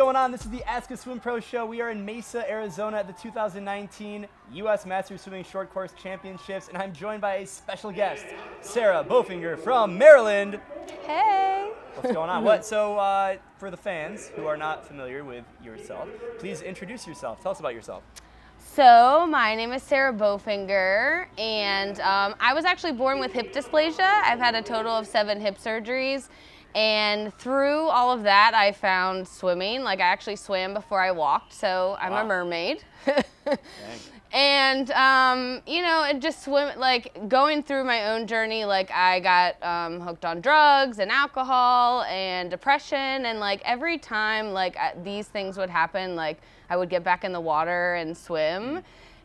going on? This is the Ask a Swim Pro show. We are in Mesa, Arizona at the 2019 U.S. Masters Swimming Short Course Championships, and I'm joined by a special guest, Sarah Bofinger from Maryland. Hey! What's going on? So for the fans who are not familiar with yourself, please introduce yourself. Tell us about yourself. So, my name is Sarah Bofinger, and I was actually born with hip dysplasia. I've had a total of 7 hip surgeries. And through all of that, I found swimming. Like, I actually swam before I walked, so I'm a mermaid. And, you know, and just like, going through my own journey, like, I got hooked on drugs and alcohol and depression. And, like, every time, like, these things would happen, like, I would get back in the water and swim.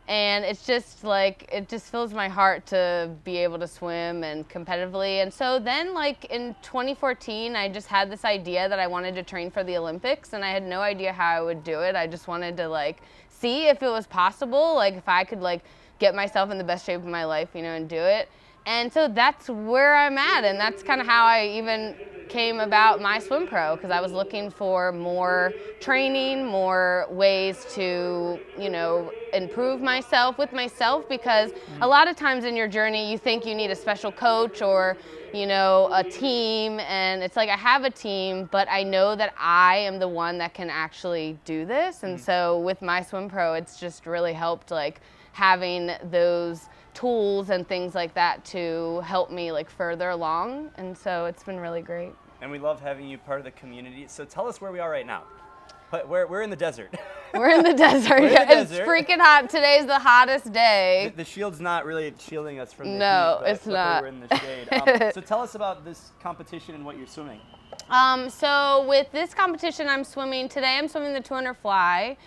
And it's just like, it just fills my heart to be able to swim and competitively. And so then, like, in 2014, I just had this idea that I wanted to train for the Olympics, and I had no idea how I would do it. I just wanted to, like, see if it was possible, like, if I could, like, get myself in the best shape of my life, you know, and do it. And so that's where I'm at, and that's kind of how I even came about MySwimPro, because I was looking for more training, more ways to, you know, improve myself with myself, because a lot of times in your journey you think you need a special coach or, you know, a team, and it's like I have a team, but I know that I am the one that can actually do this. And so with MySwimPro, it's just really helped, like, having those tools and things like that to help me, like, further along. And so it's been really great. And we love having you part of the community. So tell us where we are right now. We're in the desert. We're in the desert. It's freaking hot. Today's the hottest day. The shield's not really shielding us from the heat. No, it's not. We're in the shade. So tell us about this competition and what you're swimming. So with this competition I'm swimming, today I'm swimming the 200 fly.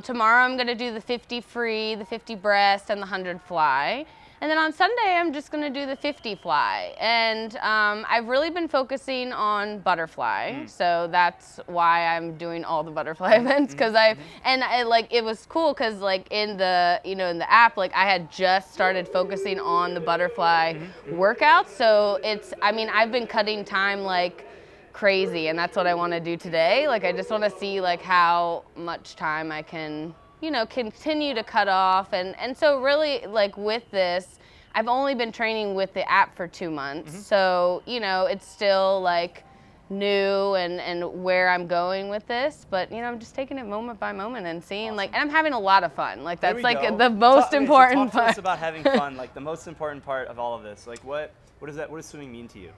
Tomorrow I'm going to do the 50 free, the 50 breast, and the 100 fly. And then on Sunday I'm just going to do the 50 fly. And I've really been focusing on butterfly, so that's why I'm doing all the butterfly events. Because it was cool because, like, in the, you know, in the app, like, I had just started focusing on the butterfly workouts. So it's, I mean, I've been cutting time like crazy, and that's what I want to do today. Like, I just want to see, like, how much time I can, you know, continue to cut off. And so really, like, with this, I've only been training with the app for 2 months. So, you know, it's still, like, new and where I'm going with this, but, you know, I'm just taking it moment by moment and seeing, like, and I'm having a lot of fun. Like, that's, like, the most important part. Talk to us about having fun, like, the most important part of all of this. Like, what does swimming mean to you?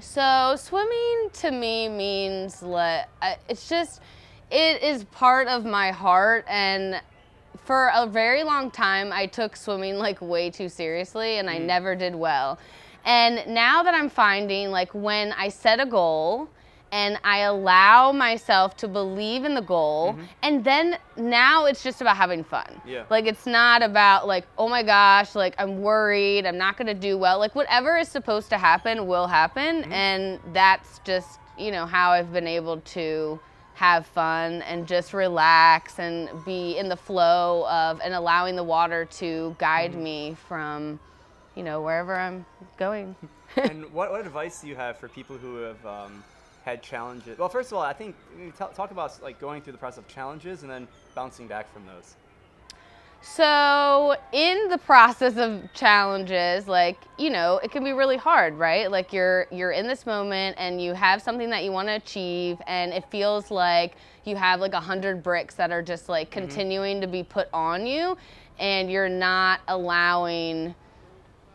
So swimming to me means, like, it's just, it is part of my heart. And for a very long time I took swimming, like, way too seriously, and I never did well. And now that I'm finding, like, when I set a goal and I allow myself to believe in the goal, and then now it's just about having fun. Like, it's not about, like, oh my gosh, like, I'm worried, I'm not gonna do well. Like, whatever is supposed to happen will happen, and that's just, you know, how I've been able to have fun and just relax and be in the flow of, and allowing the water to guide me from, you know, wherever I'm going. And what advice do you have for people who have had challenges? Well, first of all, I think talk about, like, going through the process of challenges and then bouncing back from those. So in the process of challenges, like, you know, it can be really hard, right? Like, you're in this moment and you have something that you want to achieve, and it feels like you have, like, 100 bricks that are just, like, continuing to be put on you, and you're not allowing,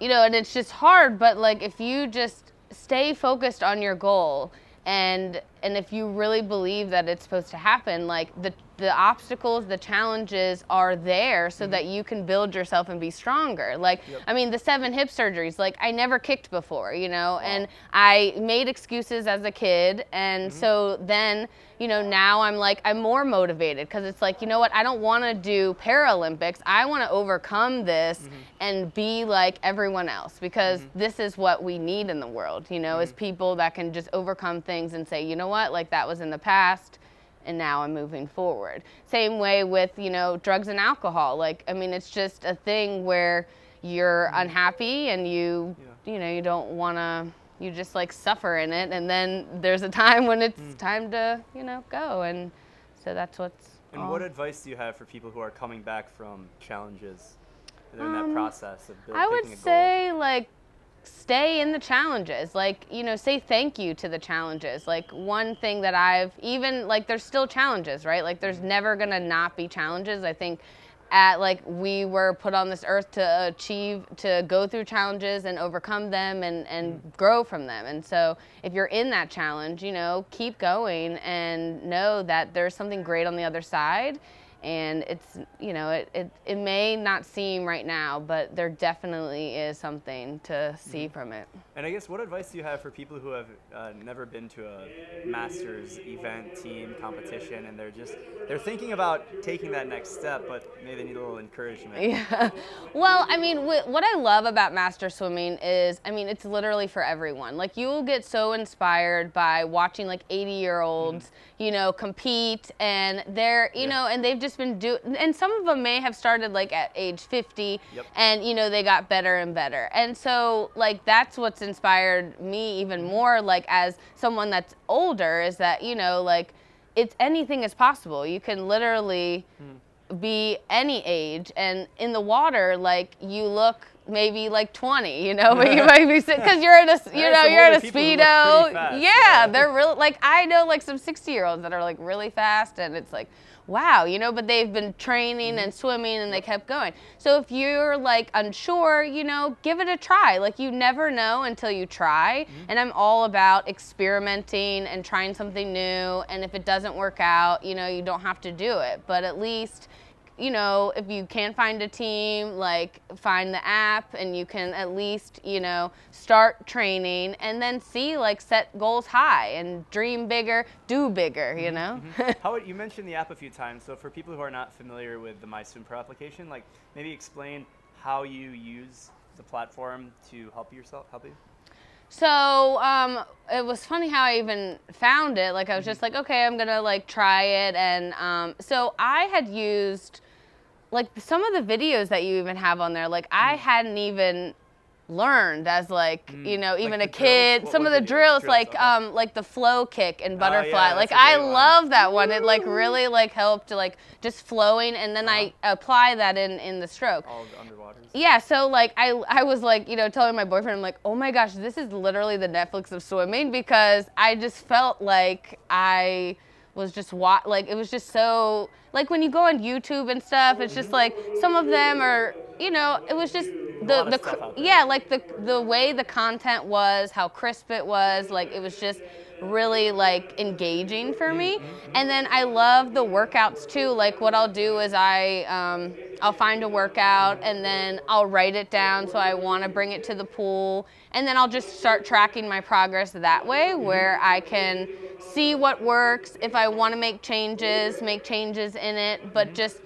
you know, and it's just hard. But, like, if you just stay focused on your goal, and if you really believe that it's supposed to happen, like, the obstacles, the challenges are there so that you can build yourself and be stronger. Like, I mean, the 7 hip surgeries, like, I never kicked before, you know, and I made excuses as a kid. And so then, you know, now I'm like, I'm more motivated, because it's like, you know what, I don't want to do Paralympics. I want to overcome this and be like everyone else, because this is what we need in the world, you know, is people that can just overcome things and say, you know what, like, that was in the past, and now I'm moving forward. Same way with, you know, drugs and alcohol. Like, I mean, it's just a thing where you're unhappy and you know, you don't want to, you just, like, suffer in it, and then there's a time when it's time to, you know, go. And So that's what's. And what advice do you have for people who are coming back from challenges? They're in that process of picking a goal. I would say, like, stay in the challenges. Like, you know, say thank you to the challenges. Like, one thing that there's still challenges, right? Like, there's never gonna not be challenges. I think we were put on this earth to go through challenges and overcome them and grow from them. And so if you're in that challenge, you know, keep going and know that there's something great on the other side. And it's, you know, it may not seem right now, but there definitely is something to see from it. And I guess what advice do you have for people who have never been to a Masters event, team, competition, and they're thinking about taking that next step, but maybe they need a little encouragement? Yeah. Well, I mean, what I love about Master Swimming is, I mean, it's literally for everyone. Like, you will get so inspired by watching like 80-year-olds, you know, compete, and they're, you know, and they've just been and some of them may have started like at age 50, and, you know, they got better and better. And so, like, that's what's inspired me even more, like, as someone that's older, is that, you know, like, anything is possible. You can literally be any age, and in the water, like, you look maybe like 20, you know, but you might be because you're in a, you know, you're in a Speedo. Yeah, they're really, like, I know like some 60-year-olds that are like really fast, and it's like, wow, you know, but they've been training and swimming, and they kept going. So if you're like unsure, you know, give it a try. Like, you never know until you try. And I'm all about experimenting and trying something new. And if it doesn't work out, you know, you don't have to do it. But at least, you know, if you can find a team, like, find the app, and you can at least, you know, start training, and then see, like, set goals high and dream bigger, do bigger, you know? You mentioned the app a few times, so for people who are not familiar with the MySwimPro application, like, maybe explain how you use the platform to help you. So it was funny how I even found it. Like, I was just like, okay, I'm gonna like try it. And so I had used like some of the videos that you even have on there. Like, I hadn't even learned as like, you know, even like a kid, some of the drills, like the flow kick and butterfly. Like, I love that one. It like really like helped to like just flowing, and then I apply that in the stroke. All the underwater. Yeah, so like I was like, you know, telling my boyfriend, I'm like, oh my gosh, this is literally the Netflix of swimming, because I just felt like I was just like, it was just so, like, when you go on YouTube and stuff, it's just like, some of them are, you know, it was just like the way the content was, how crisp it was, like, it was just really like engaging for me. And then I love the workouts too. Like, what I'll do is I'll find a workout, and then I'll write it down, so I want to bring it to the pool, and then I'll just start tracking my progress that way, where I can see what works. If I want to make changes in it, but just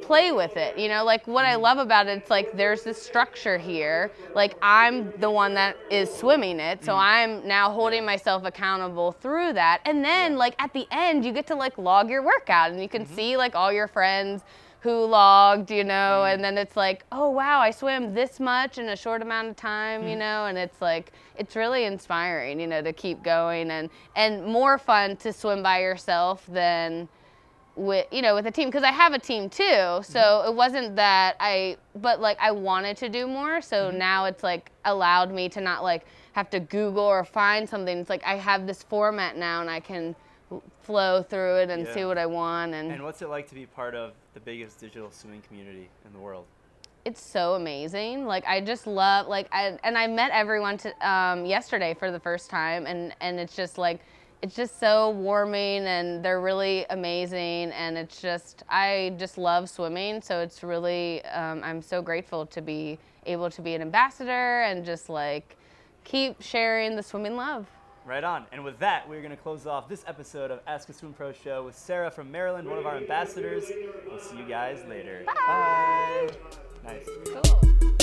play with it, you know. Like, what I love about it, it's like there's this structure here. Like, I'm the one that is swimming it, so I'm now holding myself accountable through that. And then like at the end, you get to like log your workout, and you can see like all your friends who logged, you know, and then it's like, oh wow, I swam this much in a short amount of time, you know. And it's like, it's really inspiring, you know, to keep going, and more fun to swim by yourself than with, you know, with a team, because I have a team too. So it wasn't that but like I wanted to do more. So now it's like allowed me to not like have to Google or find something. It's like I have this format now, and I can flow through it and see what I want. And what's it like to be part of the biggest digital swimming community in the world? It's so amazing. Like, I just love, like, I met everyone yesterday for the first time, and it's just like, it's just so warming, and they're really amazing, and it's just, I just love swimming. So it's really, I'm so grateful to be able to be an ambassador and just like keep sharing the swimming love. Right on. And with that, we're going to close off this episode of Ask a Swim Pro Show with Sarah from Maryland, one of our ambassadors. We'll see you guys later. Bye. Nice. Cool.